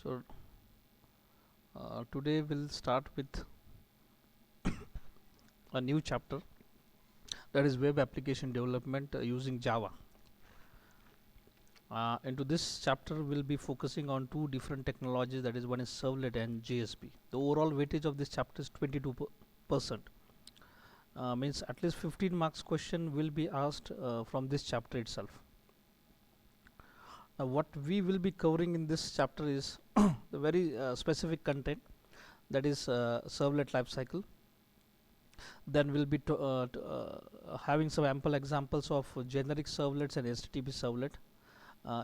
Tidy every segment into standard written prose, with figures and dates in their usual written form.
So today we'll start with a new chapter, that is web application development using Java. Into this chapter we'll be focusing on two different technologies, that is one is servlet and JSP. The overall weightage of this chapter is 22%. Means at least 15 marks question will be asked from this chapter itself. Now what we will be covering in this chapter is the very specific content, that is servlet lifecycle. Then we'll be having some ample examples of generic servlets and HTTP servlet.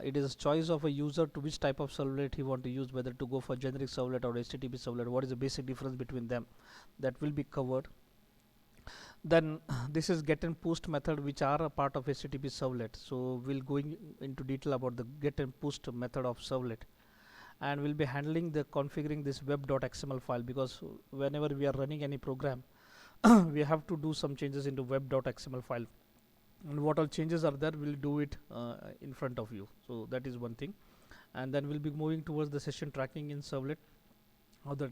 It is a choice of a user to which type of servlet he want to use, whether to go for generic servlet or HTTP servlet, what is the basic difference between them, that will be covered. Then this is get and post method, which are a part of HTTP servlet, so we'll going into detail about the get and post method of servlet. And we'll be handling the configuring this web.xml file, because whenever we are running any program we have to do some changes into web.xml file, and what all changes are there we'll do it in front of you. So that is one thing. And then we'll be moving towards the session tracking in servlet, how the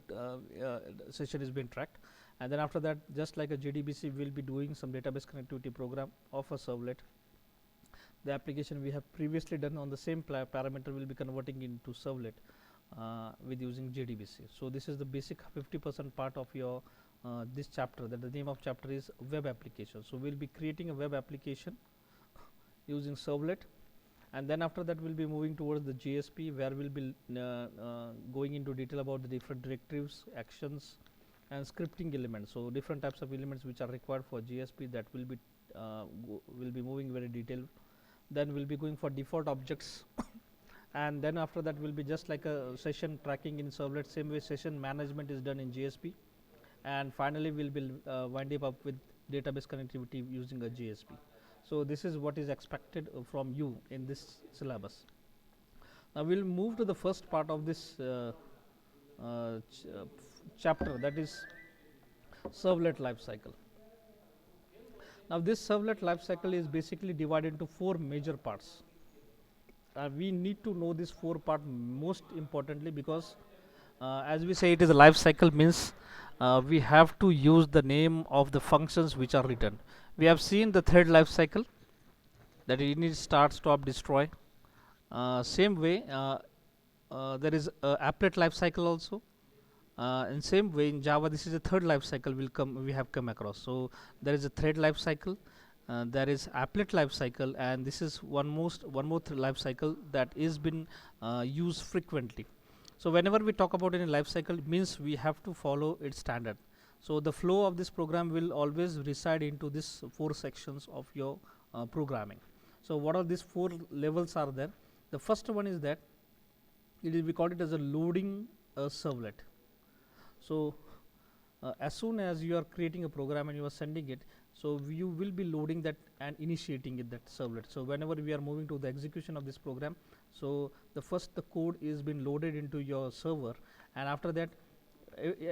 session is being tracked. And then after that, just like a JDBC, we'll be doing some database connectivity program of a servlet. The application we have previously done on the same parameter will be converting into servlet with using JDBC. So this is the basic 50% part of your this chapter, that the name of chapter is web application. So we'll be creating a web application using servlet, and then after that we'll be moving towards the JSP, where we'll be going into detail about the different directives, actions and scripting elements. So different types of elements which are required for JSP, that will be moving very detailed. Then we'll be going for default objects and then after that will be just like a session tracking in servlet, same way session management is done in JSP. And finally we'll be winding up with database connectivity using a JSP. So this is what is expected from you in this syllabus. Now we'll move to the first part of this chapter, that is servlet lifecycle. Now this servlet lifecycle is basically divided into four major parts. We need to know this four part most importantly, because as we say, it is a life cycle, means we have to use the name of the functions which are written. We have seen the thread life cycle, that init, start, stop, destroy. Same way there is applet life cycle also. In same way in Java, this is a third life cycle we have come across. So there is a thread life cycle, there is applet life cycle, and this is one more life cycle that is been used frequently. So whenever we talk about any life cycle, it means we have to follow its standard. So the flow of this program will always reside into this four sections of your programming. So what are these four levels are there? The first one is that we call it as a loading servlet. So as soon as you are creating a program and you are sending it, so you will be loading that and initiating it, that servlet. So whenever we are moving to the execution of this program, so the code is been loaded into your server, and after that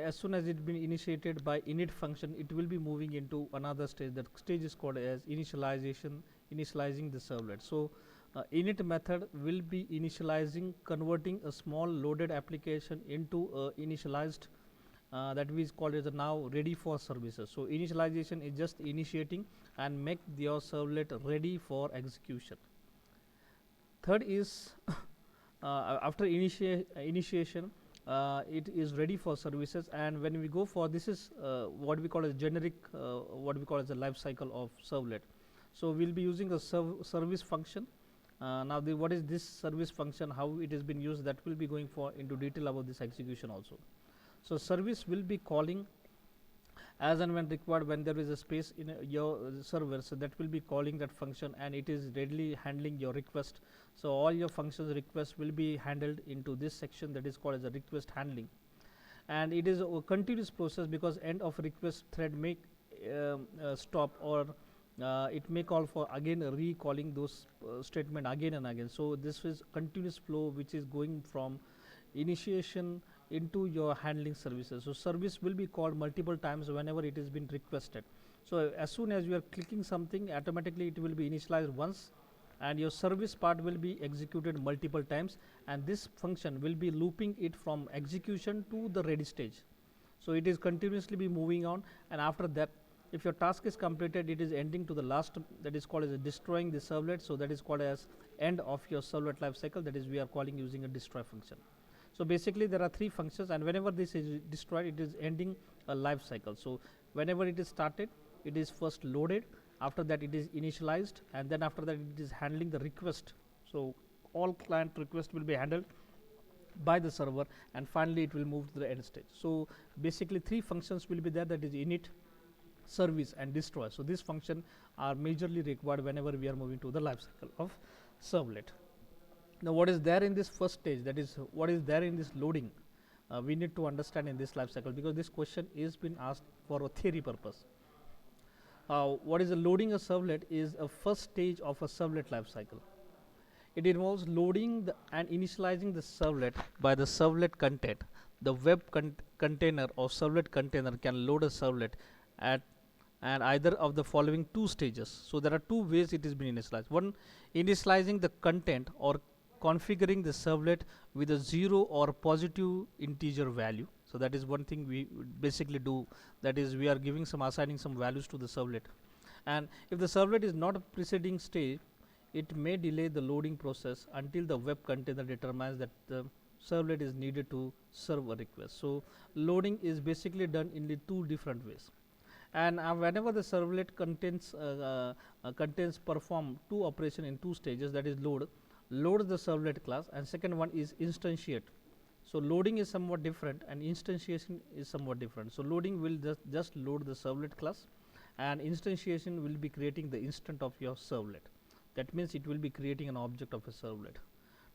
as soon as it been initiated by init function, it will be moving into another stage. That stage is called as initializing the servlet. So init method will be converting a small loaded application into initialized that we call it now ready for services. So initialization is just initiating and make your servlet ready for execution. Third is after initiation, it is ready for services, and when we go for this is what we call as generic, what we call as the life cycle of servlet. So we'll be using a service function. Now what is this service function, how it has been used, that will be going for into detail about this execution also. So service will be calling as and when required, when there is a space in your server, so that will be calling that function, and it is readily handling your request. So all your functions requests will be handled into this section, that is called as a request handling. And it is a continuous process, because end of request thread may stop, or it may call for again recalling those statement again and again. So this is continuous flow which is going from initiation into your handling services. So service will be called multiple times whenever it has been requested. So as soon as you are clicking something, automatically it will be initialized once, and your service part will be executed multiple times, and this function will be looping it from execution to the ready stage. So it is continuously be moving on, and after that, if your task is completed, it is ending to the last, that is called as destroying the servlet. So that is called as end of your servlet life cycle, that is we are calling using a destroy function. So basically there are three functions, and whenever this is destroyed, it is ending a life cycle. So whenever it is started, it is first loaded, after that it is initialized, and then after that it is handling the request. So all client request will be handled by the server, and finally it will move to the end stage. So basically three functions will be there, that is init, service, and destroy. So this function are majorly required whenever we are moving to the life cycle of servlet. Now what is there in this first stage, that is what is there in this loading, we need to understand in this life cycle, because this question is been asked for a theory purpose. What is the loading a servlet is a first stage of a servlet life cycle. It involves loading and initializing the servlet by the servlet content. The web container or servlet container can load a servlet at and either of the following two stages. So there are two ways it is being initialized. One, initializing the content or configuring the servlet with a 0 or positive integer value. So that is one thing we basically do, that is we are giving some assigning some values to the servlet, and if the servlet is not a preceding stage, it may delay the loading process until the web container determines that the servlet is needed to serve a request. So loading is basically done in the two different ways, and whenever the servlet contains perform two operation in two stages, that is load the servlet class, and second one is instantiate. So loading is somewhat different and instantiation is somewhat different. So loading will just load the servlet class, and instantiation will be creating the instant of your servlet. That means it will be creating an object of a servlet.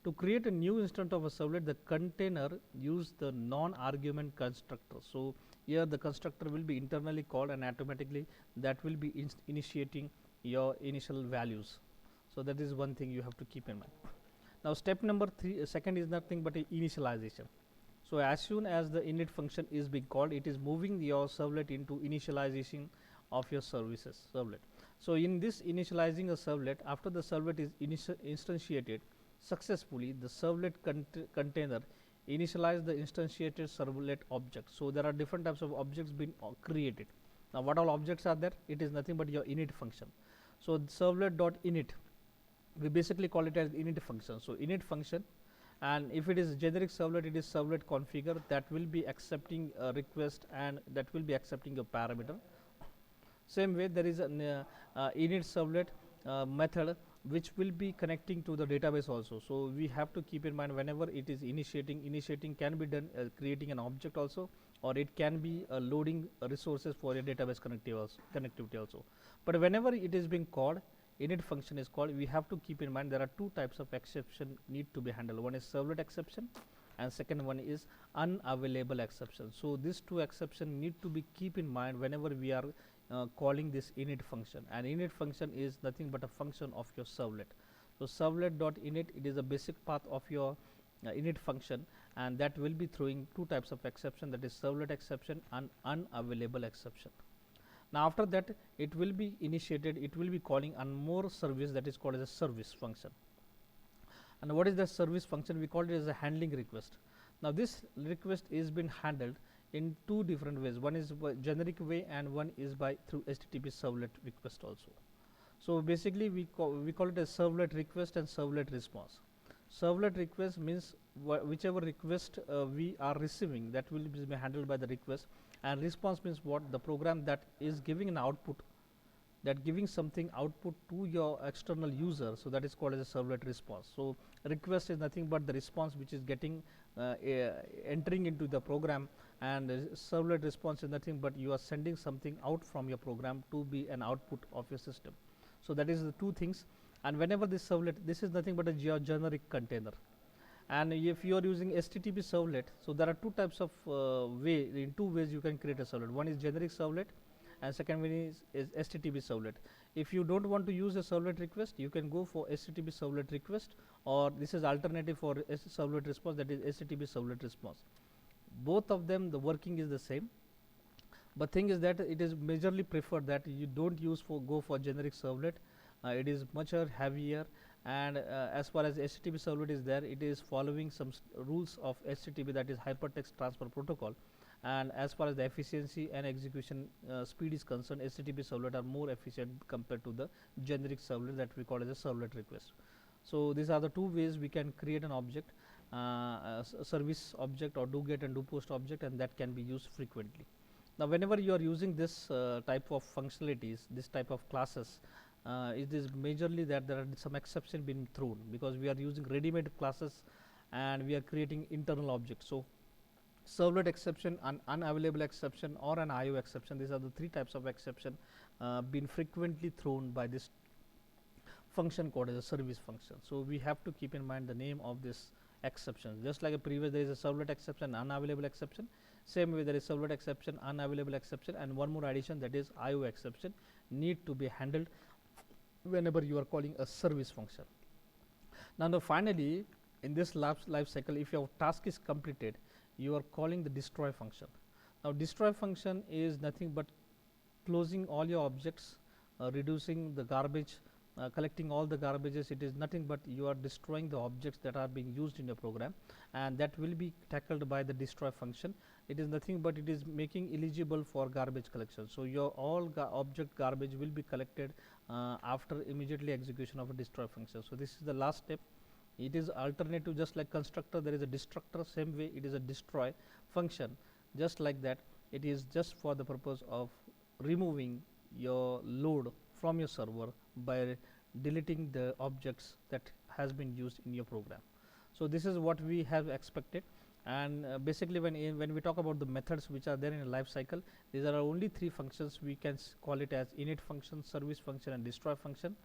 To create a new instant of a servlet, the container use the non-argument constructor. So here the constructor will be internally called, and automatically that will be initiating your initial values. So that is one thing you have to keep in mind. Now step number 3, second is nothing but a initialization. So as soon as the init function is being called, it is moving your servlet into initialization of your services servlet. So in this initializing a servlet, after the servlet is instantiated successfully, the servlet container initialize the instantiated servlet object. So there are different types of objects being created. Now what all objects are there? It is nothing but your init function. So servlet.init, we basically call it as init function. So init function, and if it is generic servlet, it is servlet configure, that will be accepting a request and that will be accepting a parameter. Same way there is an init servlet method which will be connecting to the database also. So we have to keep in mind whenever it is initiating can be done creating an object also, or it can be loading resources for a database connectivity also. But whenever it is being called, init function is called, we have to keep in mind there are two types of exception need to be handled. One is servlet exception, and second one is unavailable exception. So these two exception need to be keep in mind whenever we are calling this init function, and init function is nothing but a function of your servlet. So servlet.init, it is a basic path of your init function, and that will be throwing two types of exception, that is servlet exception and unavailable exception. Now after that it will be initiated, it will be calling on more service, that is called as a service function. And what is the service function? We call it as a handling request. Now this request is been handled in two different ways. One is by generic way, and one is by through HTTP servlet request also. So basically we call it as servlet request and servlet response. Servlet request means whichever request we are receiving, that will be handled by the request, and response means what? The program that is giving an output, that giving something output to your external user, so that is called as a servlet response. So request is nothing but the response which is getting entering into the program, and servlet response is nothing but you are sending something out from your program to be an output of your system. So that is the two things. And whenever this servlet, this is nothing but a generic container, and if you are using HTTP servlet, so there are two types of in two ways you can create a servlet. One is generic servlet, and second one is HTTP servlet. If you don't want to use a servlet request, you can go for HTTP servlet request, or this is alternative for servlet response, that is HTTP servlet response. Both of them, the working is the same, but thing is that it is majorly preferred that you don't use go for generic servlet. It is much heavier, and as far as HTTP servlet is there, it is following some rules of HTTP, that is hypertext transfer protocol. And as far as the efficiency and execution speed is concerned, HTTP servlet are more efficient compared to the generic servlet that we call as a servlet request. So these are the two ways we can create an object, a service object or do get and do post object, and that can be used frequently. Now whenever you are using this type of functionalities, this type of classes, it is majorly that there are some exception being thrown, because we are using ready-made classes and we are creating internal objects. So servlet exception, an unavailable exception, or an IO exception, these are the three types of exception been frequently thrown by this function called as a service function. So we have to keep in mind the name of this exception. Just like a previous, there is a servlet exception, unavailable exception. Same way there is servlet exception, unavailable exception, and one more addition, that is IO exception, need to be handled whenever you are calling a service function. Now finally, in this life cycle, if your task is completed, you are calling the destroy function. Now destroy function is nothing but closing all your objects, reducing the garbage, collecting all the garbages. It is nothing but you are destroying the objects that are being used in your program, and that will be tackled by the destroy function. It is nothing but it is making eligible for garbage collection. So your all object garbage will be collected after immediately execution of a destroy function. So this is the last step. It is alternative, just like constructor there is a destructor, same way it is a destroy function. Just like that, it is just for the purpose of removing your load from your server by deleting the objects that has been used in your program. So this is what we have expected, and basically when we talk about the methods which are there in a life cycle, these are only three functions. We can call it as init function, service function, and destroy function.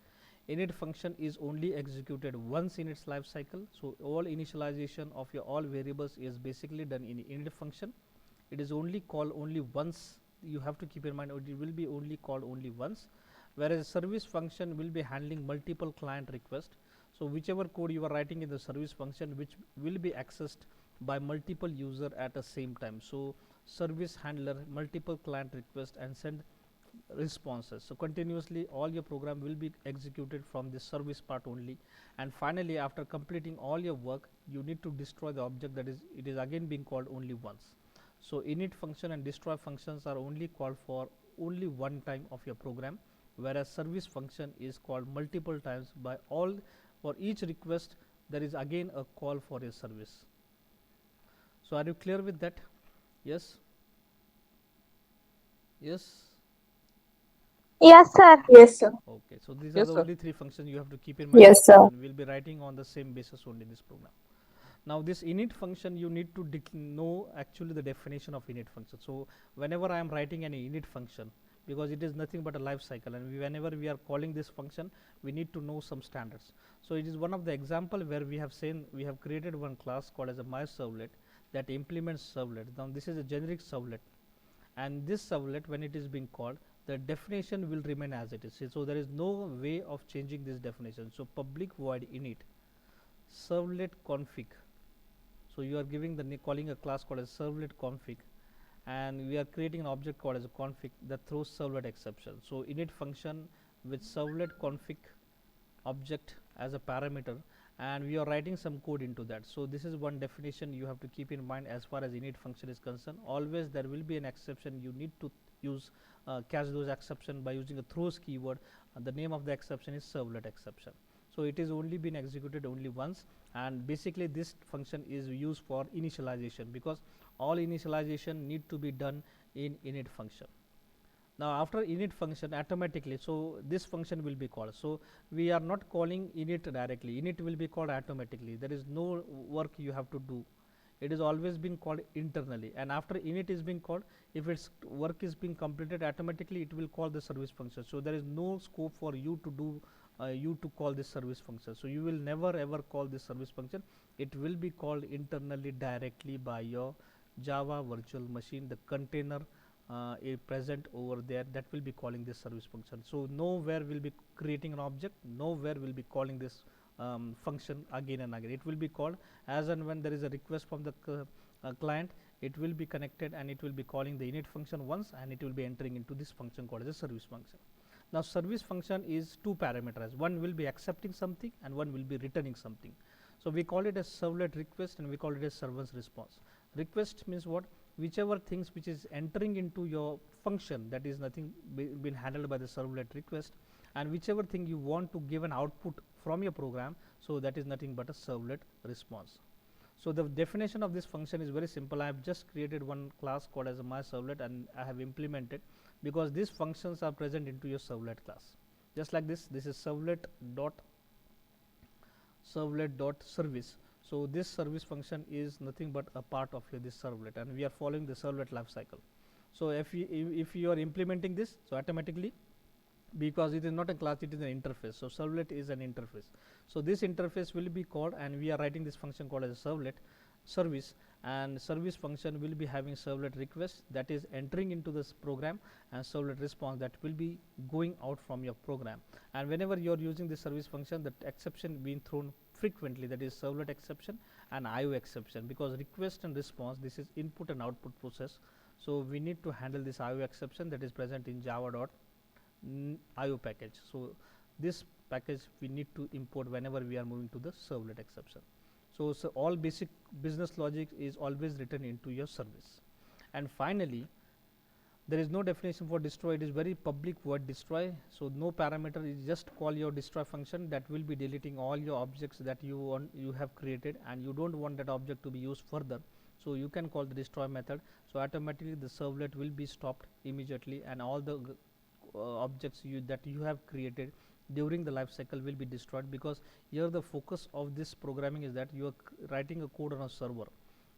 Init function is only executed once in its life cycle. So all initialization of your all variables is basically done in init function. It is only called only once. You have to keep in mind it will be only called only once, whereas service function will be handling multiple client requests. So whichever code you are writing in the service function, which will be accessed by multiple user at the same time. So service handler multiple client requests and send responses. So continuously all your program will be executed from the service part only, and finally after completing all your work, you need to destroy the object, that is it is again being called only once. So init function and destroy functions are only called for only one time of your program, whereas service function is called multiple times by all. For each request there is again a call for a service. So are you clear with that? Yes, yes. Yes, sir. Yes, sir. Okay, so these are Yes, the sir. only three functions you have to keep in mind, Yes, sir. and we'll be writing on the same basis only in this program. Now this init function, you need to know actually the definition of init function. So whenever I am writing any init function, because it is nothing but a life cycle, and whenever we are calling this function, we need to know some standards. So it is one of the example where we have seen, we have created one class called as a my servlet that implements servlet. Now this is a generic servlet, and this servlet when it is being called, the definition will remain as it is. So there is no way of changing this definition. So public void init servlet config. So you are giving the calling a class called as servlet config, and we are creating an object called as a config that throws servlet exception. So init function with servlet config object as a parameter, and we are writing some code into that. So this is one definition you have to keep in mind as far as init function is concerned. Always there will be an exception, you need to use catch those exception by using a throws keyword. The name of the exception is servlet exception. So it is only been executed only once, and basically this function is used for initialization, because all initialization need to be done in init function. Now after init function automatically, so this function will be called. So we are not calling init directly, init will be called automatically. There is no work you have to do. It is always been called internally, and after init is being called, if its work is being completed, automatically it will call the service function. So there is no scope for you to do you to call this service function. So you will never ever call this service function. It will be called internally directly by your Java virtual machine, the container present over there, that will be calling this service function. So nowhere will be creating an object, nowhere will be calling this function again and again. It will be called as and when there is a request from the client, it will be connected and it will be calling the init function once, and it will be entering into this function called as a service function. Now service function is two parameters, one will be accepting something and one will be returning something. So we call it a servlet request and we call it a server's response. Request means what? Whichever things which is entering into your function, that is nothing been handled by the servlet request, and whichever thing you want to give an output from your program, so that is nothing but a servlet response. So the definition of this function is very simple. I have just created one class called as a my servlet and I have implemented, because these functions are present into your servlet class. Just like this is servlet dot service. So this service function is nothing but a part of your this servlet, and we are following the servlet lifecycle. So if you are implementing this, so automatically, because it is not a class, it is an interface. So servlet is an interface. So this interface will be called, and we are writing this function called as a servlet service, and service function will be having servlet request that is entering into this program, and servlet response that will be going out from your program. And whenever you are using this service function, that exception being thrown frequently, that is servlet exception and IO exception, because request and response, this is input and output process. So we need to handle this IO exception that is present in java IO package. So this package we need to import whenever we are moving to the servlet exception. So all basic business logic is always written into your service. And finally, there is no definition for destroy. It is very public word, destroy. So no parameter, is just call your destroy function that will be deleting all your objects that you have created, and you don't want that object to be used further. So you can call the destroy method. So automatically the servlet will be stopped immediately, and all the objects that you have created during the life cycle will be destroyed, because here the focus of this programming is that you are writing a code on a server,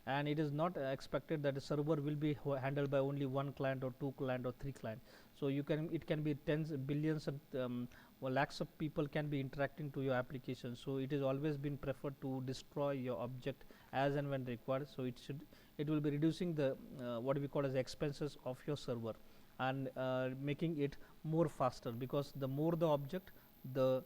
and it is not expected that the server will be handled by only one client or two client or three client. So it can be tens, billions and lakhs of people can be interacting to your application. So it is always been preferred to destroy your object as and when required. So it will be reducing the what we call as expenses of your server, and making it more faster, because the more the object, the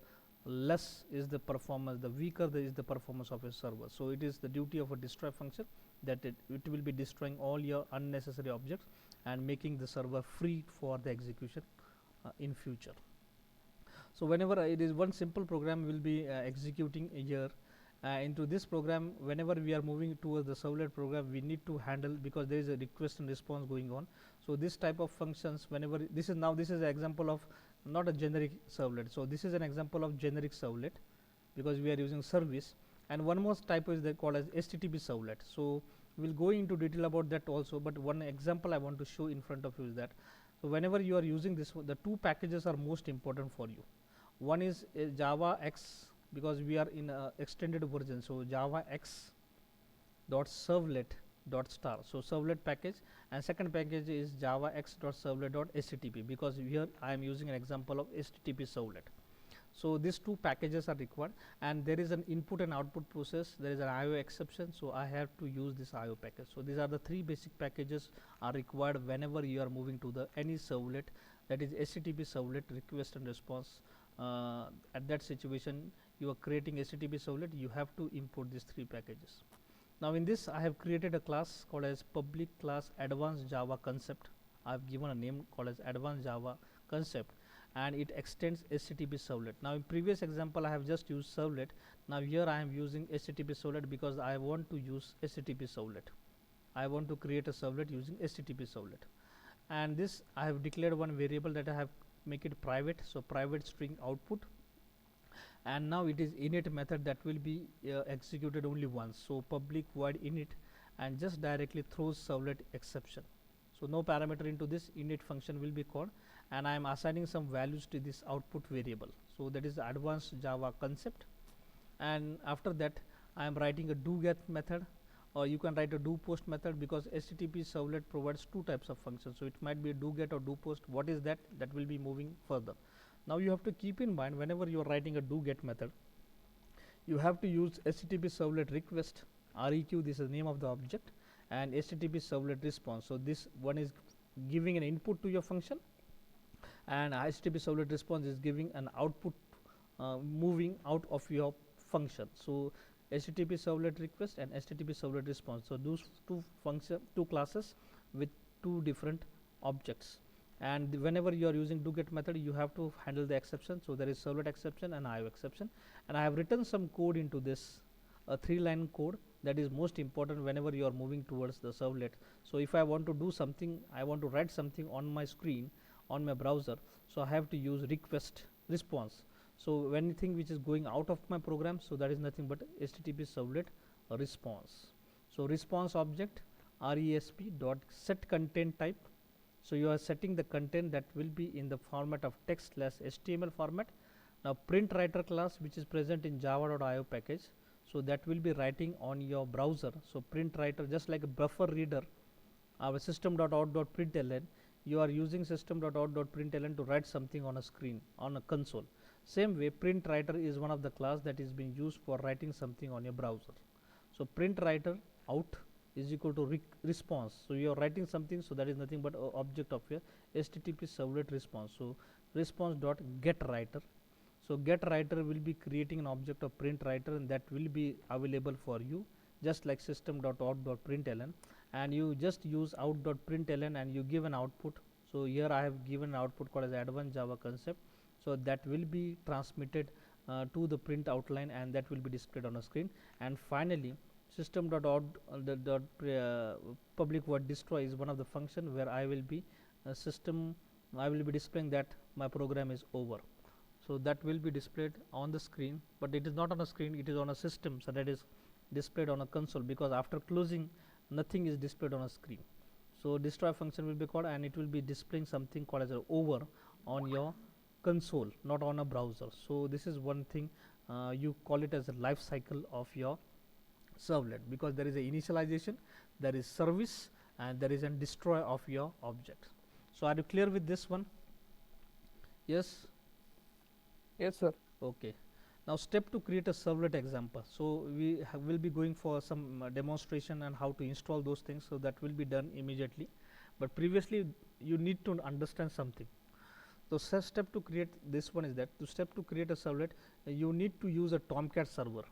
less is the performance, the weaker is the performance of a server. So it is the duty of a destroy function that it will be destroying all your unnecessary objects and making the server free for the execution in future. So whenever it is one simple program will be executing here into this program, whenever we are moving towards the servlet program, we need to handle, because there is a request and response going on. So this type of functions, whenever this is an example of not a generic servlet. So this is an example of generic servlet, because we are using service. And one more type is called as HTTP servlet. So we'll go into detail about that also, but one example I want to show in front of you is that, so whenever you are using this, the two packages are most important for you. One is Java X, because we are in extended version. So Java X dot servlet dot star, so servlet package, and second package is Java X dot servlet dot HTTP, because here I am using an example of HTTP servlet. So these two packages are required, and there is an input and output process, there is an IO exception, so I have to use this IO package. So these are the three basic packages are required whenever you are moving to the any servlet, that is HTTP servlet request and response. At that situation, you are creating HTTP servlet, you have to import these three packages. Now in this I have created a class called as public class advanced Java concept. I have given a name called as advanced Java concept, and it extends HTTP servlet. Now in previous example I have just used servlet. Now here I am using HTTP servlet because I want to use HTTP servlet. I want to create a servlet using HTTP servlet, and this I have declared one variable that I have make it private. So private string output, and now it is init method that will be executed only once. So public void init, and just directly throws servlet exception. So no parameter into this init function will be called, and I am assigning some values to this output variable. So that is the advanced Java concept, and after that I am writing a do get method, or you can write a do post method, because HTTP servlet provides two types of functions. So it might be a do get or do post. What is that? That will be moving further. Now you have to keep in mind, whenever you are writing a do get method, you have to use HTTP servlet request REQ, this is the name of the object, and HTTP servlet response. So this one is giving an input to your function, and HTTP servlet response is giving an output moving out of your function. So HTTP servlet request and HTTP servlet response. So those two classes with two different objects, and whenever you are using do get method, you have to handle the exception. So there is servlet exception and IO exception, and I have written some code into this, a 3-line code that is most important whenever you are moving towards the servlet. So if I want to do something, I want to write something on my screen on my browser, so I have to use request response. So anything which is going out of my program, so that is nothing but HTTP servlet response. So response object RESP dot set content type. So you are setting the content that will be in the format of text / HTML format. Now print writer class, which is present in java.io package, so that will be writing on your browser. So print writer, just like a buffer reader, our system.out.println, you are using system.out.println to write something on a screen, on a console. Same way, print writer is one of the class that is being used for writing something on your browser. So print writer out is equal to response. So you are writing something, so that is nothing but object of your HTTP servlet response. So response dot get writer. So get writer will be creating an object of print writer, and that will be available for you, just like system.out.println, and you just use out.println and you give an output. So here I have given an output called as advanced Java concept. So that will be transmitted to the print outline, and that will be displayed on a screen. And finally, system.out public void destroy is one of the function where I will be I will be displaying that my program is over. So that will be displayed on the screen, but it is not on a screen, it is on a system, so that is displayed on a console, because after closing nothing is displayed on a screen. So destroy function will be called, and it will be displaying something called as a over on your console, not on a browser. So this is one thing, you call it as a life cycle of your servlet, because there is a initialization, there is service, and there is a destroy of your object. So are you clear with this one? Yes. Yes, sir. Okay. Now step to create a servlet example. So we will be going for some demonstration and how to install those things, so that will be done immediately. But previously you need to understand something. So step to create this one is that to step to create a servlet, you need to use a Tomcat server.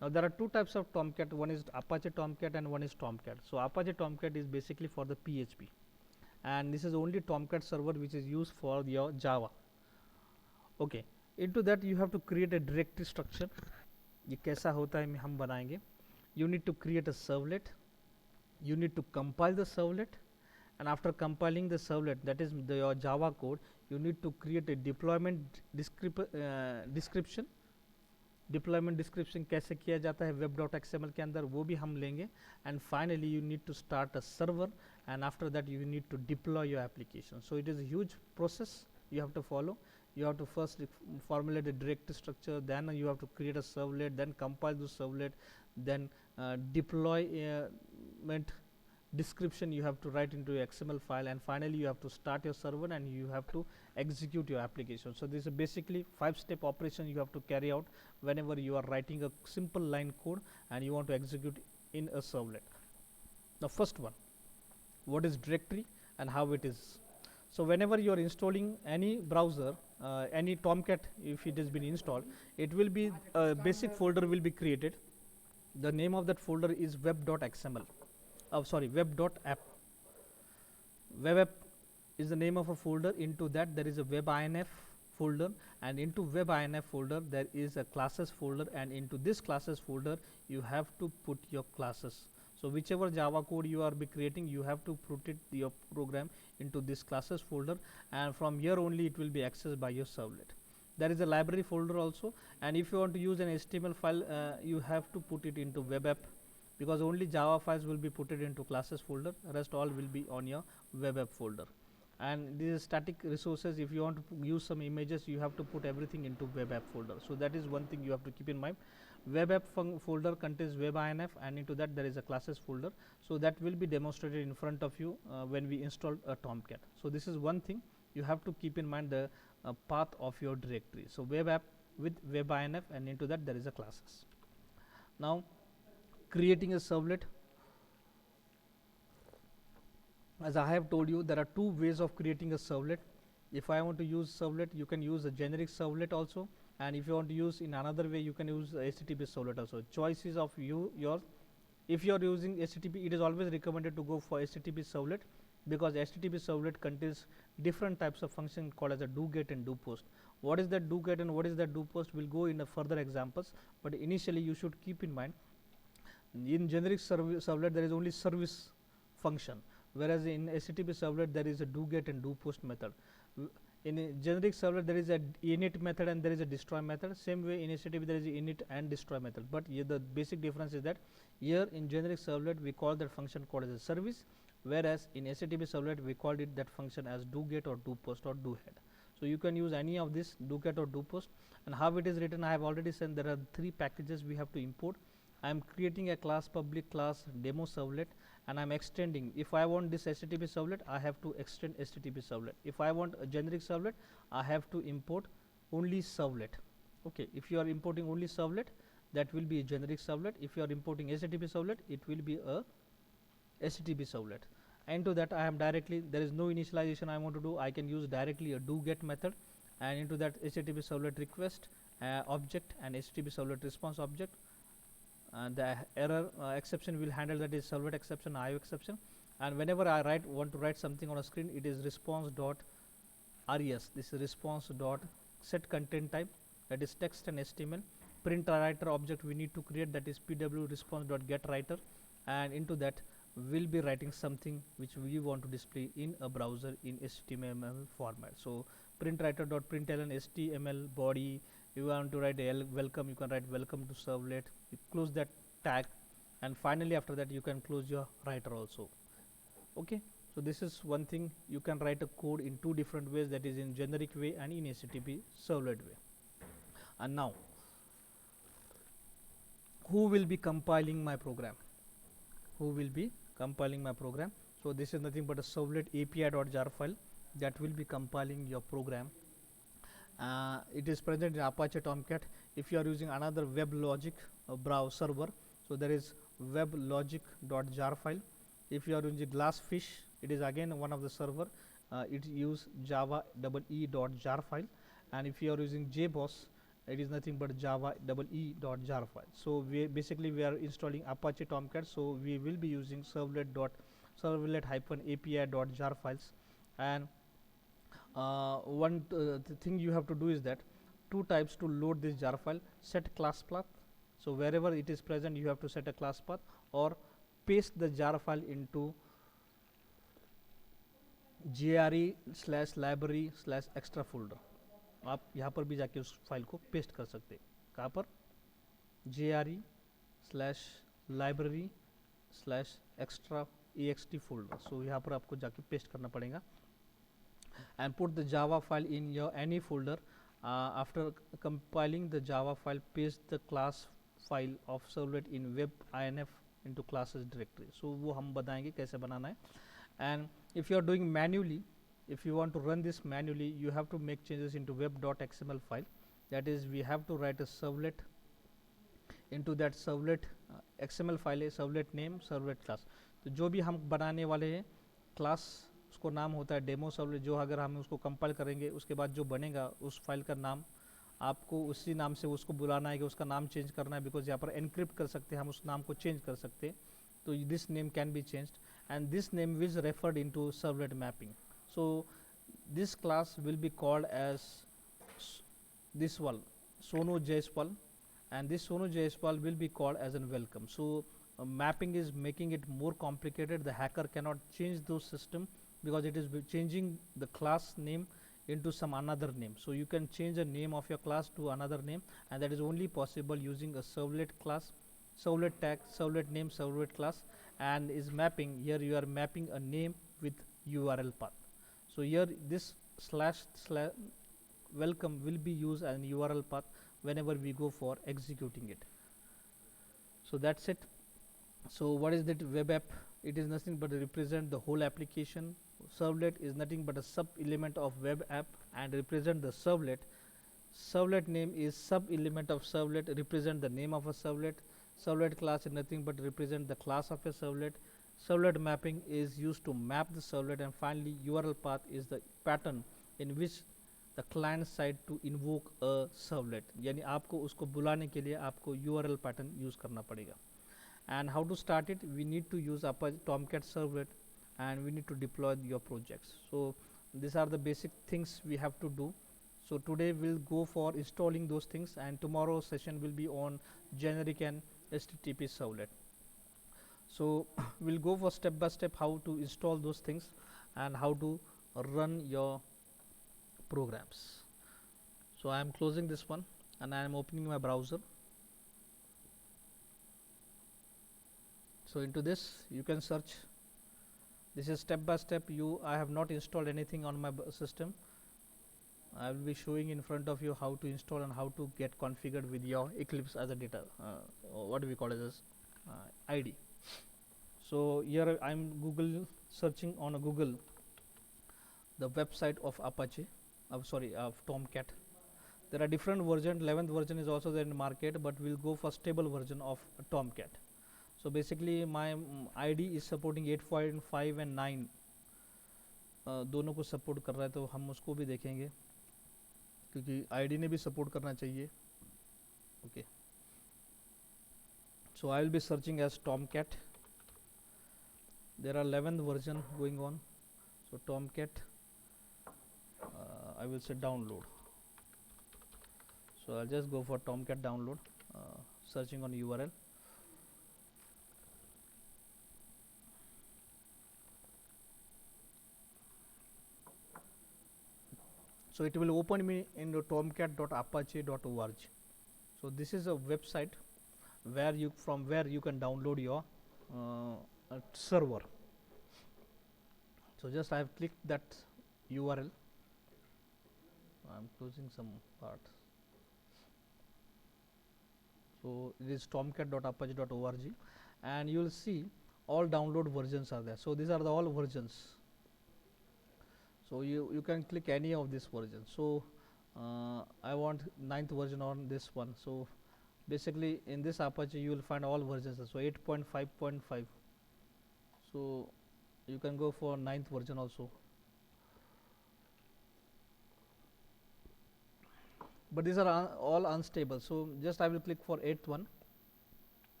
Now there are two types of Tomcat, one is Apache Tomcat and one is Tomcat. So Apache Tomcat is basically for the PHP, and this is only Tomcat server which is used for your Java. Okay, into that you have to create a directory structure. ये कैसा होता है हम बनाएंगे. You need to create a servlet, you need to compile the servlet, and after compiling the servlet, that is your Java code, you need to create a deployment description. Deployment description कैसे किया जाता है web.xml के अंदर, वो भी हम लेंगे. And finally you need to start a server, and after that you need to deploy your application. So it is a huge process you have to follow. You have to first formulate a directory structure, then you have to create a servlet, then compile the servlet, then deployment description you have to write into your XML file, and finally you have to start your server and you have to execute your application. So this is basically 5-step operation you have to carry out whenever you are writing a simple line code and you want to execute in a servlet. Now first one, what is directory and how it is. So whenever you are installing any browser, any Tomcat, if it has been installed, it will be a basic folder will be created. The name of that folder is web.xml. Web.app. Web app is the name of a folder. Into that there is a webinf folder, and into webinf folder there is a classes folder, and into this classes folder you have to put your classes. So whichever Java code you are be creating, you have to put it your program into this classes folder, and from here only it will be accessed by your servlet. There is a library folder also, and if you want to use an HTML file, you have to put it into web app, because only Java files will be put it into classes folder, rest all will be on your web app folder. And these static resources, if you want to use some images, you have to put everything into web app folder. So that is one thing you have to keep in mind. Web app folder contains webinf, and into that there is a classes folder. So that will be demonstrated in front of you when we install a Tomcat. So this is one thing you have to keep in mind, the path of your directory. So web app with webinf, and into that there is a classes. Now creating a servlet, as I have told you, there are two ways of creating a servlet. If I want to use servlet, you can use a generic servlet also, and if you want to use in another way, you can use HTTP servlet also. Choices of yours. If you are using HTTP, it is always recommended to go for HTTP servlet, because HTTP servlet contains different types of function called as a do get and do post. What is that do get and what is that do post? We'll go in a further examples, but initially you should keep in mind in generic servlet there is only service function, whereas in HTTP servlet there is a do get and do post method. In a generic servlet there is a init method and there is a destroy method. Same way in HTTP there is a init and destroy method, but here the basic difference is that here in generic servlet we call that function called as a service, whereas in HTTP servlet we called it that function as do get or do post or do head. So you can use any of this do get or do post. And how it is written, I have already said there are 3 packages we have to import. I am creating a class, public class demo servlet, and I am extending. If I want this HTTP servlet, I have to extend HTTP servlet. If I want a generic servlet, I have to import only servlet. Okay, if you are importing only servlet, that will be a generic servlet. If you are importing HTTP servlet, it will be a HTTP servlet. And to that I am directly, there is no initialization I want to do, I can use directly a do get method, and into that HTTP servlet request object and HTTP servlet response object. The error exception will handle, that is servlet exception, IO exception, and whenever I want to write something on a screen, it is response dot res. This is response dot set content type, that is text and HTML. Print writer object we need to create, that is pw response dot get writer, and into that we'll be writing something which we want to display in a browser in HTML format. So print writer dot println HTML body. You want to write a welcome, you can write welcome to servlet. You close that tag, and finally after that you can close your writer also. Okay, so this is one thing, you can write a code in 2 different ways, that is in generic way and in HTTP servlet way. And now who will be compiling my program? Who will be compiling my program? So this is nothing but a servlet api.jar file that will be compiling your program. It is present in Apache Tomcat. If you are using another WebLogic browser server, so there is weblogic.jar file. If you are using Glassfish, it is again one of the server. It use java EE.jar file, and if you are using JBoss, it is nothing but java EE.jar file. So we are installing Apache Tomcat, so we will be using servlet-api.jar files. And one thing you have to do is that 2 types to load this jar file: set class path, so wherever it is present you have to set a class path, or paste the jar file into gre/library/extra folder. आप यहाँ पर भी जाके उस file को paste कर सकते हैं. कहाँ पर? gre/library/extra ext folder. So यहाँ पर आपको जाके पेस्ट करना पड़ेगा. And put the Java file in your any folder. After compiling the Java file, paste the class file of servlet in web inf into classes directory. So वो हम बताएंगे कैसे बनाना है. And if you are doing manually, if you want to run this manually, you have to make changes into web.xml file. That is, we have to write a servlet into that servlet XML file है servlet name servlet class. तो जो भी हम बनाने वाले हैं class, उसको नाम होता है डेमो सर्वलेट. जो अगर हम उसको कंपाइल करेंगे उसके बाद जो बनेगा उस फाइल का नाम आपको उसी नाम से उसको बुलाना है कि उसका नाम चेंज करना है, बिकॉज यहाँ पर एनक्रिप्ट कर सकते हैं हम, उस नाम को चेंज कर सकते हैं. तो this name can be changed and this name was referred into servlet mapping. So this class will be called as this one Sono JSPAL, and this Sono JSPAL will be called as an welcome. So mapping is making it more complicated. The hacker cannot change those system because it is changing the class name into some another name. So you can change the name of your class to another name, and that is only possible using a servlet class, servlet tag, servlet name, servlet class, and is mapping. Here you are mapping a name with URL path. So here this slash welcome will be used as an URL path whenever we go for executing it. So that's it. So what is that web app? It is nothing but represent the whole application. Servlet is nothing but a sub element of web app and represent the servlet. Servlet name is sub element of servlet, represent the name of a servlet. Servlet class is nothing but represent the class of a servlet. Servlet mapping is used to map the servlet, and finally URL path is the pattern in which the client side to invoke a servlet. यानी आपको उसको बुलाने के लिए आपको URL pattern use करना पड़ेगा. And how to start it? We need to use Apache Tomcat servlet, and we need to deploy your projects. So these are the basic things we have to do. So today we'll go for installing those things, and tomorrow's session will be on generic and HTTP servlet. So we'll go for step by step how to install those things and how to run your programs. So I am closing this one and I am opening my browser. So into this you can search. This is step by step. I have not installed anything on my system. I will be showing in front of you how to install and how to get configured with your Eclipse as a data, what do we call it as ID. So here I am Google searching on a Google the website of Apache, of Tomcat. There are different versions. 11th version is also there in the market, but we'll go for stable version of Tomcat. So basically my ID is supporting 8.5 and 9, दोनों को support कर रहा है, तो हम उसको भी देखेंगे क्योंकि ID ने भी सपोर्ट करना चाहिए. Okay, so I will be searching as Tomcat. There are 11th version going on. So Tomcat, I will say download. So I'll just go for Tomcat download, searching on URL. So it will open me in the tomcat.apache.org. So this is a website where you can download your server. So just I have clicked that URL. I am closing some part. So it is tomcat.apache.org, and you will see all download versions are there. So these are the all versions. So you can click any of this version. So I want 9th version on this one. So basically in this Apache you will find all versions. So 8.5.5. so you can go for 9th version also. But these are all unstable. So just I will click for 8th one.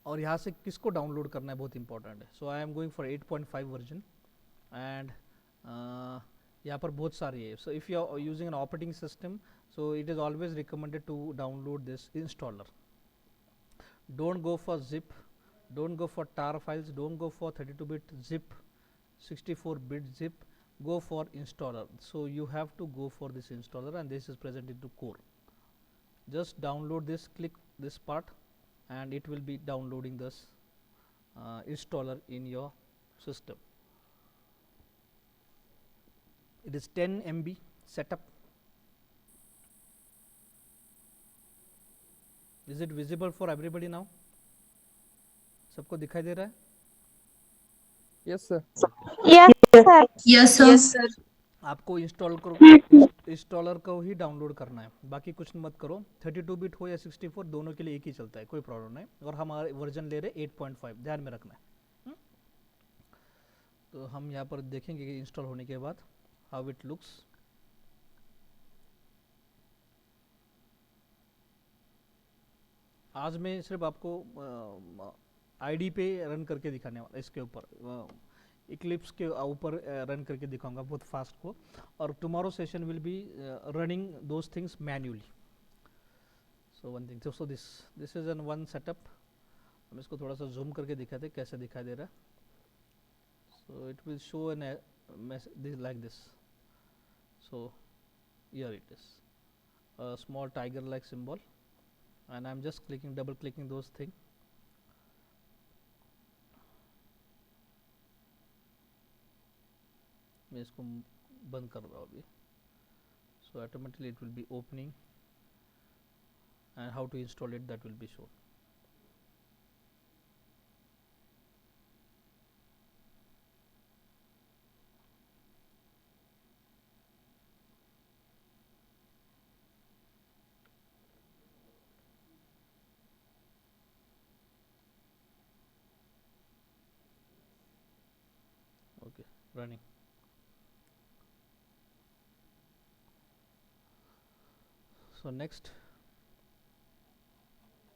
और यहाँ से किसको download करना है बहुत important है. So I am going for 8.5 version, and यहाँ पर बहुत सारी है. So if you are using an operating system, so it is always recommended to download this installer. Don't go for zip, don't go for tar files, don't go for 32-bit zip, 64-bit zip, go for installer. So you have to go for this installer, and this is present into core. Just download this, click this part, and it will be downloading this installer in your system. It is 10 MB setup. Is it visible for everybody now? सबको दिखाई दे रहा है? Yes, sir. Yes, sir. Yes, sir. Yes, sir. आपको installer को ही download करना है, बाकी कुछ मत करो. 32 बिट हो या 64, दोनों के लिए एक ही चलता है, कोई प्रॉब्लम नहीं. और हमारे वर्जन ले रहे 8.5, ध्यान में रखना है. तो हम यहाँ पर देखेंगे कि इंस्टॉल होने के बाद हाउ इट लुक्स. आज मैं सिर्फ आपको आईडी पे रन करके दिखाने वाला, इसके ऊपर इक्लिप्स के ऊपर रन करके दिखाऊंगा बहुत फास्ट को. और tomorrow session will be running those things manually. So one thing, so this is an one setup. हम इसको थोड़ा सा जूम करके दिखाते हैं कैसे दिखाई दे रहा है. सो it will show N this like this. So here it is, a small tiger like symbol, and I'm just double clicking those things. मैं इसको बंद कर रहा हूँ अभी. So automatically it will be opening, and how to install it, that will be shown. Okay, running. So next,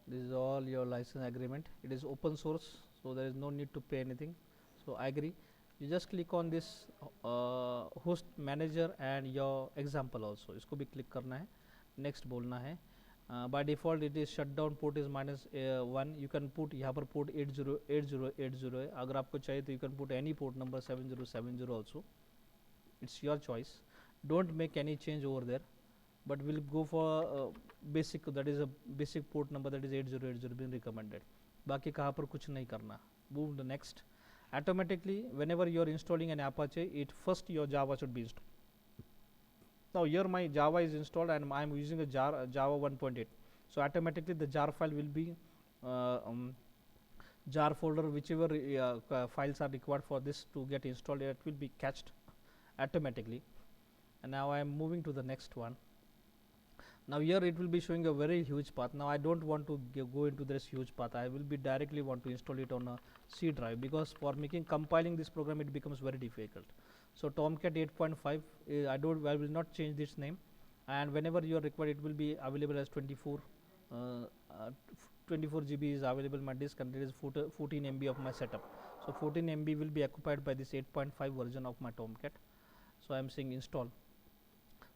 this is all your license agreement. It is open source, so there is no need to pay anything. So I agree, You just click on this host manager and your example also, इसको भी click करना है, next बोलना है. By default it is shutdown port is -1. You can put यहाँ पर port 808080 है. अगर आपको चाहिए तो you can put any port number 7070 also. It's your choice. Don't make any change over there, but we'll go for basic, that is a basic port number, that is 8080 being recommended. बाकी कहाँ पर कुछ नहीं करना. Move the next. Automatically whenever you are installing an Apache, it first your Java should be installed. Now here my Java is installed and I am using a Java 1.8, so automatically the jar file will be jar folder, whichever files are required for this to get installed, it will be cached automatically. And now I am moving to the next one. Now here it will be showing a very huge path. Now I don't want to go into this huge path. I will be directly want to install it on a C drive, because for making compiling this program it becomes very difficult. So Tomcat 8.5, I will not change this name, and whenever you are required it will be available as 24 GB is available my disk, and it is 14 MB of my setup. So 14 MB will be occupied by this 8.5 version of my Tomcat. So I am saying install.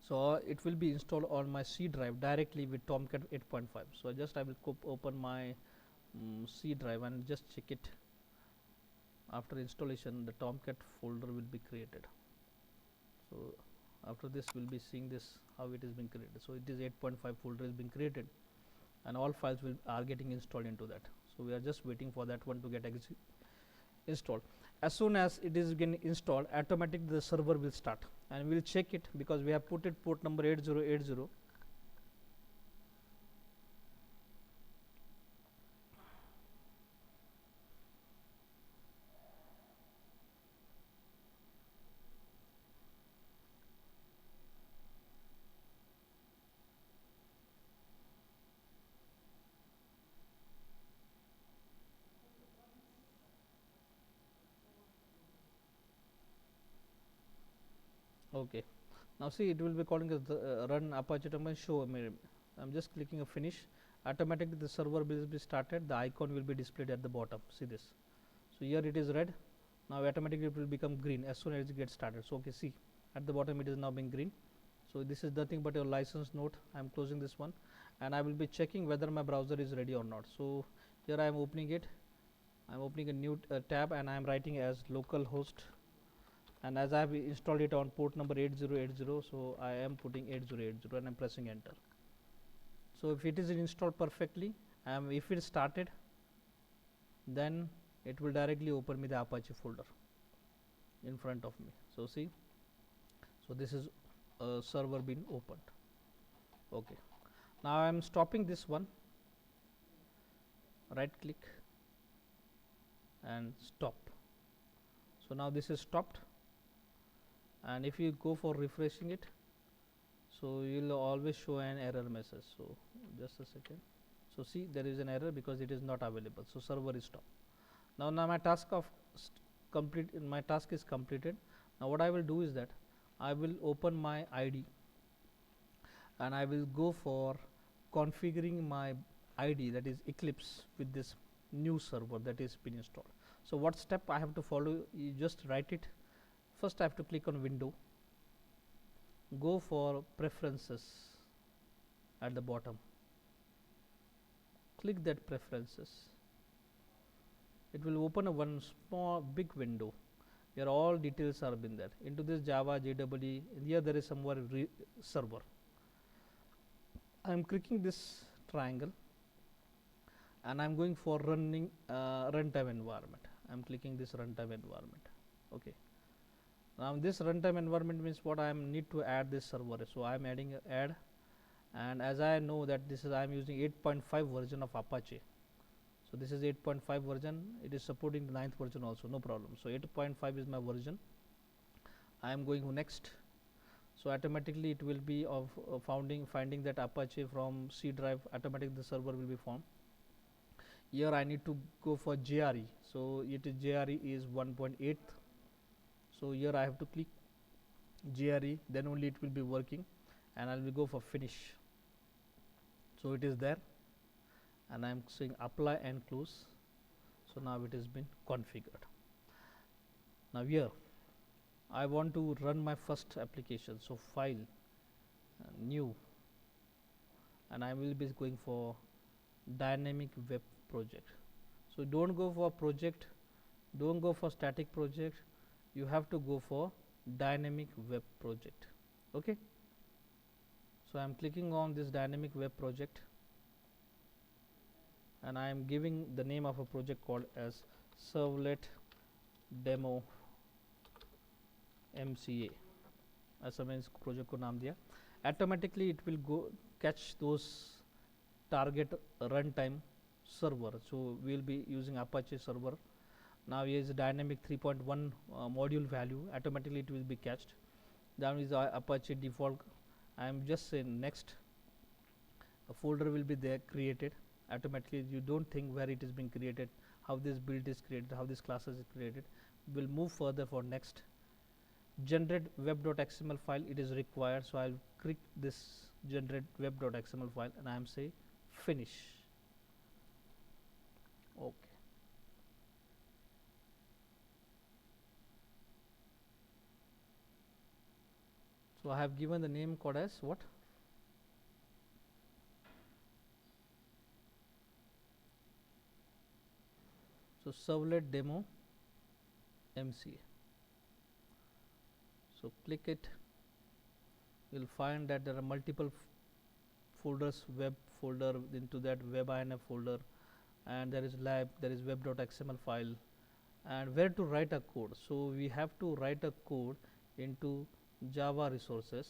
So it will be installed on my C drive directly with Tomcat 8.5. So I will open my C drive and just check it. After installation the Tomcat folder will be created. So after this we'll be seeing this how it is being created. So it is 8.5 folder is being created, and all files are getting installed into that. So we are just waiting for that one to get installed. As soon as it is getting installed, automatically the server will start, and we'll check it because we have put it port number 8080. Okay, now see it will be calling as the run Apache terminal show. I'm just clicking a finish. Automatically the server will be started. The icon will be displayed at the bottom. See this. So here it is red. Now automatically it will become green as soon as it gets started. So okay, see at the bottom it is now being green. So this is nothing but your license note. I am closing this one, and I will be checking whether my browser is ready or not. So here I am opening it. I am opening a new tab, and I am writing as localhost, and as I have installed it on port number 8080, so I am putting 8080 and I am pressing enter. So if it is installed perfectly, if it started, then it will directly open me the Apache folder in front of me. So see, so this is a server being opened. Okay, now I am stopping this one. Right click and stop. So now this is stopped, and if you go for refreshing it, so you will always show an error message. So just a second. So see, there is an error because it is not available. So server is stopped. Now my task is completed. Now what I will do is that I will open my ID, and I will go for configuring my ID, that is Eclipse, with this new server that is been installed. So what step I have to follow? You just write it. First I have to click on window, go for preferences at the bottom, click that preferences. It will open a one small big window where all details are been there. Into this Java JEE, here there is somewhere server. I am clicking this triangle, and I am going for running runtime environment. I am clicking this runtime environment. Okay. Now this runtime environment means what? I need to add this server. So I am adding add, and as I know that this is I am using 8.5 version of Apache. So this is 8.5 version. It is supporting the 9th version also, no problem. So 8.5 is my version. I am going next. So automatically it will be of finding that Apache from C drive. Automatically the server will be found. Here I need to go for JRE. So it is JRE is 1.8. So here I have to click JRE, then only it will be working, and I will go for finish. So it is there, and I am saying apply and close. So now it has been configured. Now here I want to run my first application, so file, new, and I will be going for dynamic web project. So don't go for project, don't go for static project, you have to go for dynamic web project. Okay, so I am clicking on this dynamic web project and I am giving the name of a project called as servlet demo MCA. ऐसा मैंने इस project को नाम दिया. Automatically it will go catch those target runtime server. So we will be using Apache server. Now here is dynamic 3.1 module value. Automatically it will be catched. Down is Apache default. I am just saying next. A folder will be there created automatically. You don't think where it is being created, how this build is created, how this class is created. We'll move further for next. Generate web.xml file, it is required, so I'll click this generate web.xml file and I am say finish. Okay, so I have given the name called as what? So servlet demo MCA. So click it, you will find that there are multiple folders, web folder, into that web-inf folder, and there is lab, there is web.xml file, and where to write a code. So we have to write a code into Java resources.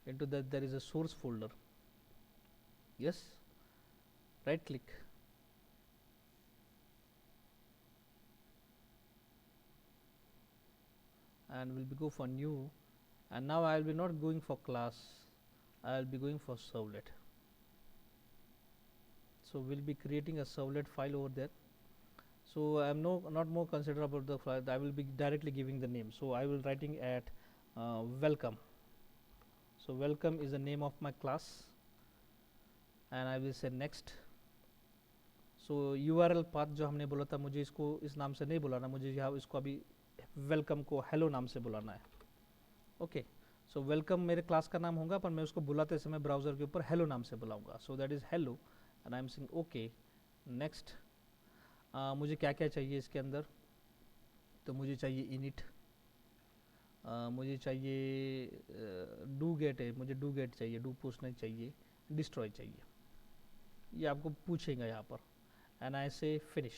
Into that there is a source folder. Yes, right click, and we'll be go for new, and now I will be not going for class, I will be going for servlet. So we'll be creating a servlet file over there. So I am not more consider about the file, I will be directly giving the name. So I will writing at welcome. So welcome is the name of my class, and I will say next. So URL path जो हमने बोला था, मुझे इसको इस नाम से नहीं बुलाना, मुझे यहाँ इसको अभी वेलकम को हेलो नाम से बुलाना है. ओके, सो वेलकम मेरे क्लास का नाम होगा, पर मैं उसको बुलाते समय ब्राउज़र के ऊपर हेलो नाम से बुलाऊंगा. So that is hello and I am saying okay next. मुझे क्या क्या चाहिए इसके अंदर, तो मुझे चाहिए इनिट, मुझे चाहिए डू गेट है, मुझे डू गेट चाहिए, डू पुश नहीं चाहिए, डिस्ट्रॉय चाहिए, ये आपको पूछेगा यहाँ पर. एंड आई से finish.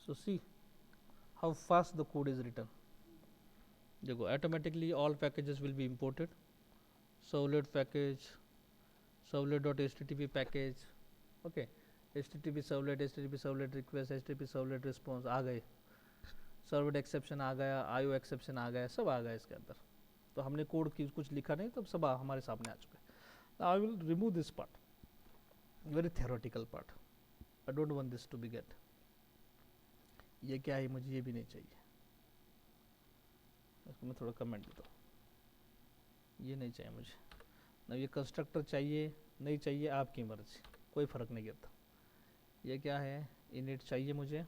So see how fast the code is written. देखो automatically all packages will be imported. Servlet package, servlet.http package, okay, http servlet request, http servlet response आ गए, servlet exception आ गया, IO exception आ गया, सब आ गया इसके अंदर. तो हमने कोड की कुछ लिखा नहीं, तो सब हमारे सामने आ चुका है. Now I will remove this part, very theoretical part. I don't want this to be get. ये क्या है, मुझे ये भी नहीं चाहिए, इसको मैं थोड़ा कमेंट देता हूँ, ये नहीं चाहिए मुझे ना. ये कंस्ट्रक्टर चाहिए नहीं चाहिए आपकी मर्जी, कोई फ़र्क नहीं गिरता. ये क्या है, इनिट चाहिए मुझे,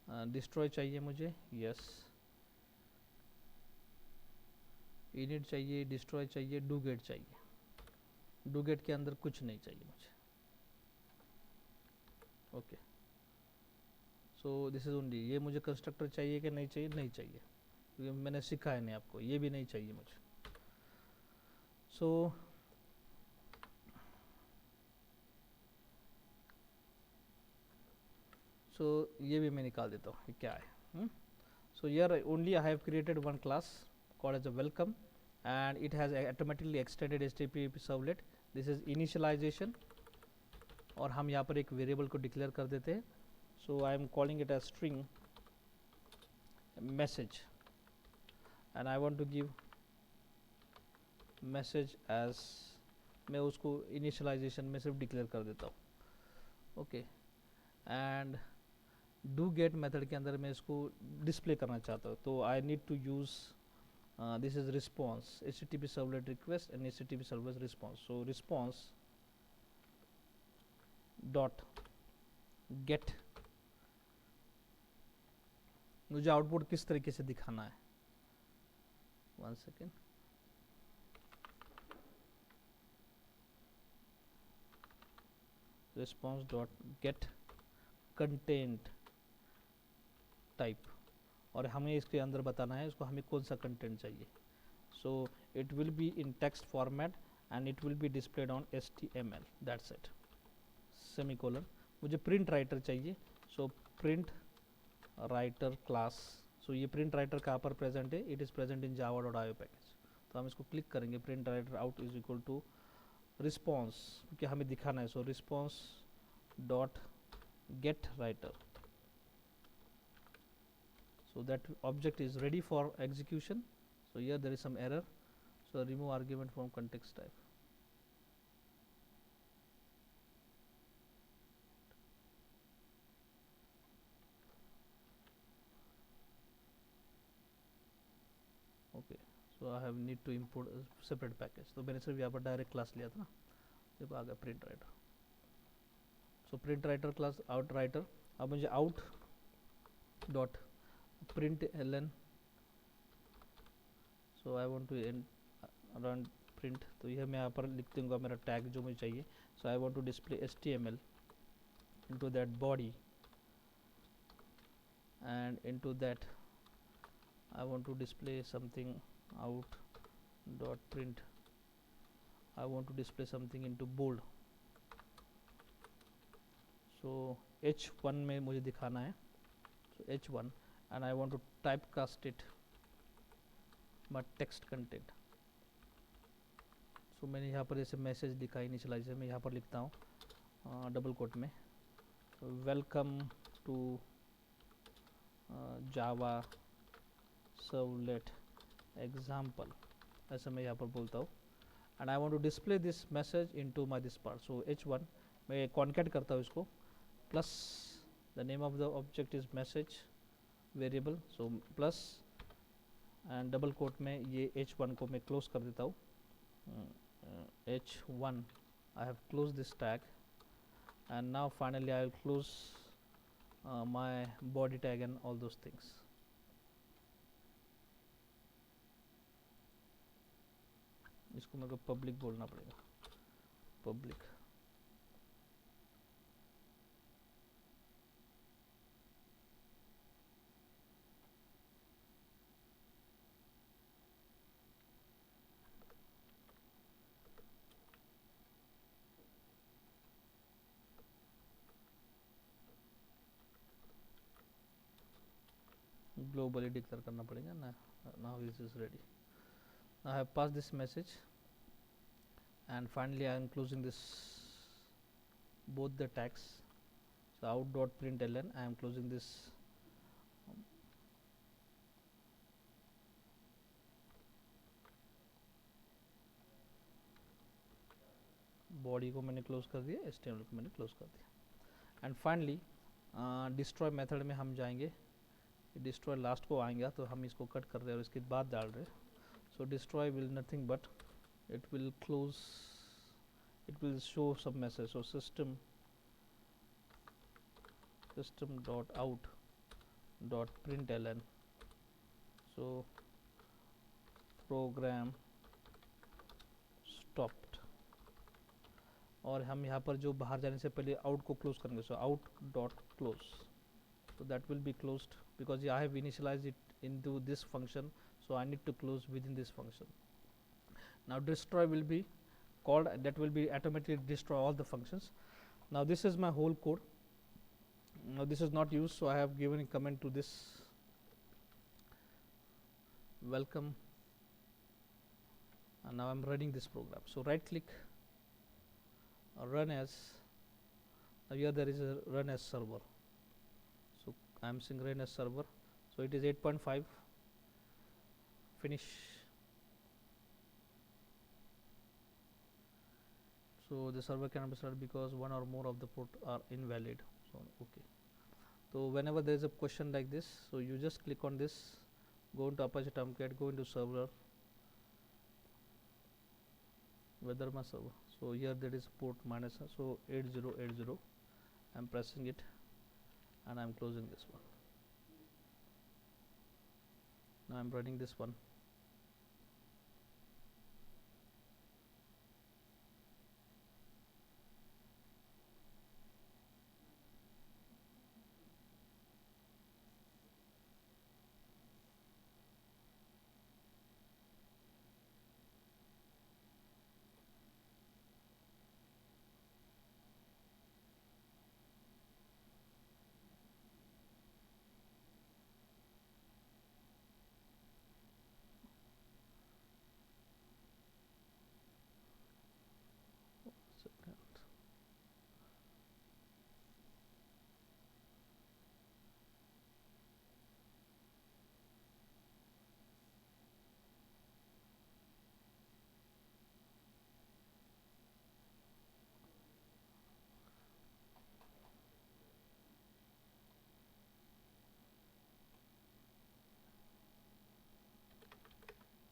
डिस्ट्रॉय चाहिए मुझे, यस, इनिट चाहिए, डिस्ट्रॉय चाहिए, डू गेट चाहिए. डू गेट के अंदर कुछ नहीं चाहिए मुझे. Okay, so this is only. ये मुझे कंस्ट्रक्टर चाहिए कि नहीं चाहिए, नहीं चाहिए, क्योंकि मैंने सिखाया नहीं आपको, ये भी नहीं चाहिए मुझे. सो ये भी मैं निकाल देता हूँ, ये क्या है. So here only I have created one class called as a welcome, and it has automatically extended HTTP servlet. This is initialization, और हम यहाँ पर एक वेरिएबल को डिक्लेयर कर देते हैं. So I am calling it as string message, and I want to give message as, मैं उसको initialization में सिर्फ डिक्लेयर कर देता हूँ. Okay, and do get method के अंदर मैं इसको डिस्प्ले करना चाहता हूँ, तो I need to use this is response, HTTP servlet request and HTTP servlet response. So response dot get, मुझे आउटपुट किस तरीके से दिखाना है, 1 second, response dot get content type, और हमें इसके अंदर बताना है इसको हमें कौन सा कंटेंट चाहिए. So it will be in text format and it will be displayed on HTML, that's it, semicolon. मुझे प्रिंट राइटर चाहिए, so print writer class. So ये प्रिंट राइटर कहाँ पर प्रेजेंट है, it is present in java.io package. तो हम इसको click करेंगे, print writer out is equal to response, क्योंकि हमें दिखाना है. So response dot get writer. So that object is ready for execution. So here there is some error, so remove argument from context type. Okay, so I have need to import a separate package. तो मैंने सिर्फ यहाँ पर direct class लिया था ना, जब आ गया print writer. So print writer class out writer. अब मुझे out dot print ln, so I want to run print. तो यह मैं यहाँ पर लिख दूंगा मेरा टैग जो मुझे चाहिए. So I want to display HTML into that body, and into that I want to display something out dot print. I want to display something into bold. So H1 में मुझे दिखाना है, so H1, and I want to typecast it my text content. So मैंने यहाँ पर जैसे message लिखा initialise, मैं यहाँ पर लिखता हूँ डबल कोट में, welcome to Java servlet example, ऐसा मैं यहाँ पर बोलता हूँ. And I want to display this message into my this part. So H1 मैं कॉन्केट करता हूँ इसको, plus the name of the object is message variable, so plus and double quote में ये H1 को मैं क्लोज कर देता हूँ. H1 I have closed this tag, and now finally I will close my body tag and all those things. इसको मेरे को पब्लिक बोलना पड़ेगा, पब्लिक. ग्लोबली डिक्लेयर करना पड़ेगा ना. Now this is ready. I have passed this message, and finally I am closing this both the tags. So out.println, I am closing this body को मैंने क्लोज कर दिया, HTML को मैंने क्लोज कर दिया. एंड फाइनली डिस्ट्रॉय मेथड में हम जाएंगे, डिस्ट्रॉय लास्ट को आएंगे, तो हम इसको कट कर रहे हैं और इसके बाद डाल रहे हैं. So destroy will nothing but it will close, it will show some message. So system dot out dot println, so program stopped. और हम यहाँ पर जो बाहर जाने से पहले आउट को क्लोज करेंगे. So out dot close, so that will be closed because I have initialized it into this function, so I need to close within this function. Now destroy will be called, that will be automatically destroy all the functions. Now this is my whole code. Now this is not used, so I have given a comment to this welcome, and now I am running this program. So right click, run as. Now here there is a run as server, so I am saying run as server, so it is 8.5. Finish. So the server cannot be started because one or more of the port are invalid. So okay, so whenever there is a question like this, so you just click on this go into Apache Tomcat, go into server, whether my server. So here there is port minus, so 8080. I'm pressing it and I'm closing this one. Now I'm running this one. Second.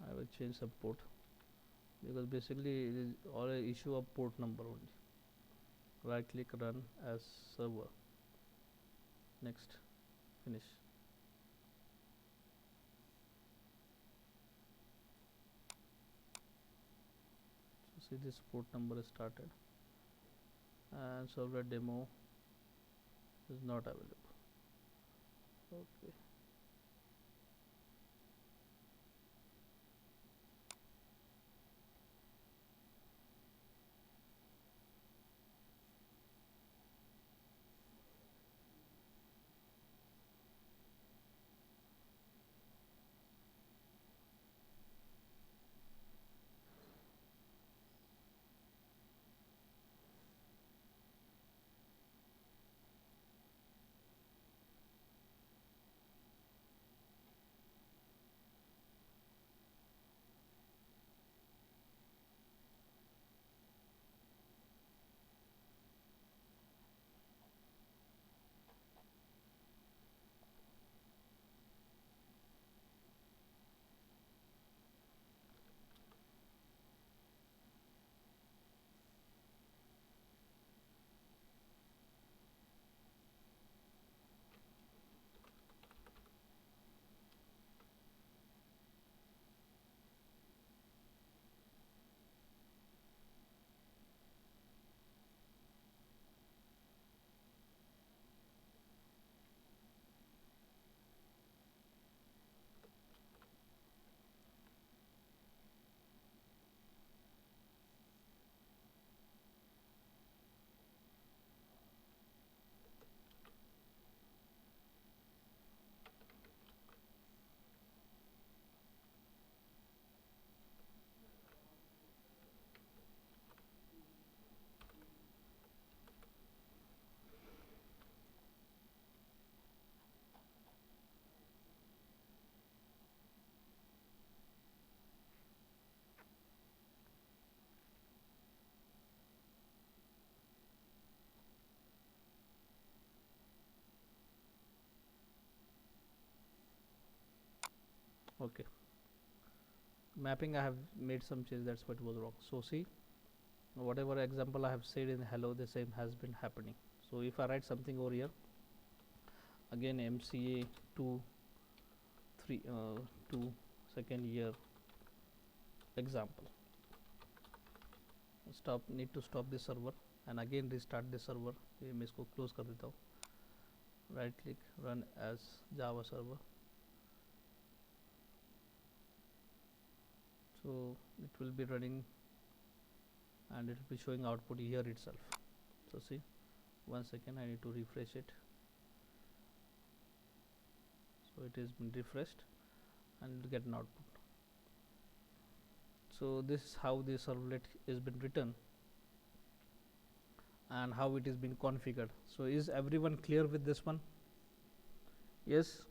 I will change some port because basically it is all a issue of port number only. Right click, run as server. Next, finish. So see, this port number is started and server demo is not available. Okay. Okay. Mapping, I have made some change, that's what was wrong. So see, whatever example I have said in hello, the same has been happening. So if I write something over here, again MCA 2 3 2 second year example, stop, need to stop this server and again restart this server. ये मैं इसको close कर देता हूँ. Right click, run as Java server. So it will be running and it will be showing output here itself. So see, 1 second, I need to refresh it. So it has been refreshed and it will get an output. So this is how the servlet is been written and how it is been configured. So is everyone clear with this one? Yes?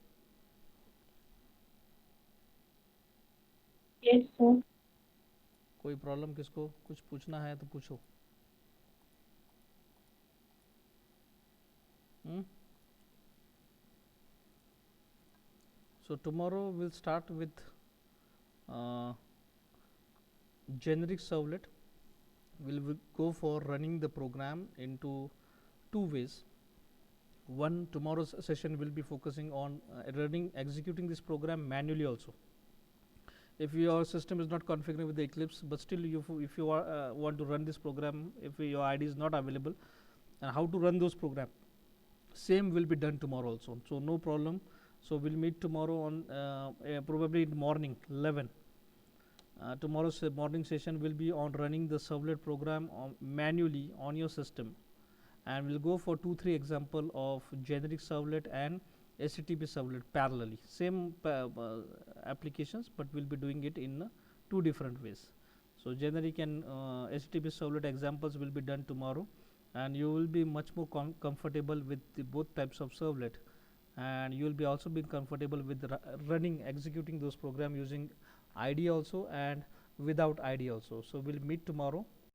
Yes, sir. कोई problem किसको कुछ पूछना है तो पूछो. So tomorrow we'll start with uh, generic servlet. We'll go for running the program into two ways. One, tomorrow's session will be focusing on executing this program manually also. If your system is not configured with the Eclipse, but still if you want to run this program, if your ID is not available, and how to run those programs, same will be done tomorrow also. So no problem. So we'll meet tomorrow on probably in the morning 11. Tomorrow's morning session will be on running the servlet program manually on your system, and we'll go for 2-3 example of generic servlet and HTTP servlet parallelly. Same applications, but we'll be doing it in two different ways. So generic and HTTP servlet examples will be done tomorrow, and you will be much more comfortable with both types of servlet, and you will be also be comfortable with executing those program using ID also and without ID also. So we'll meet tomorrow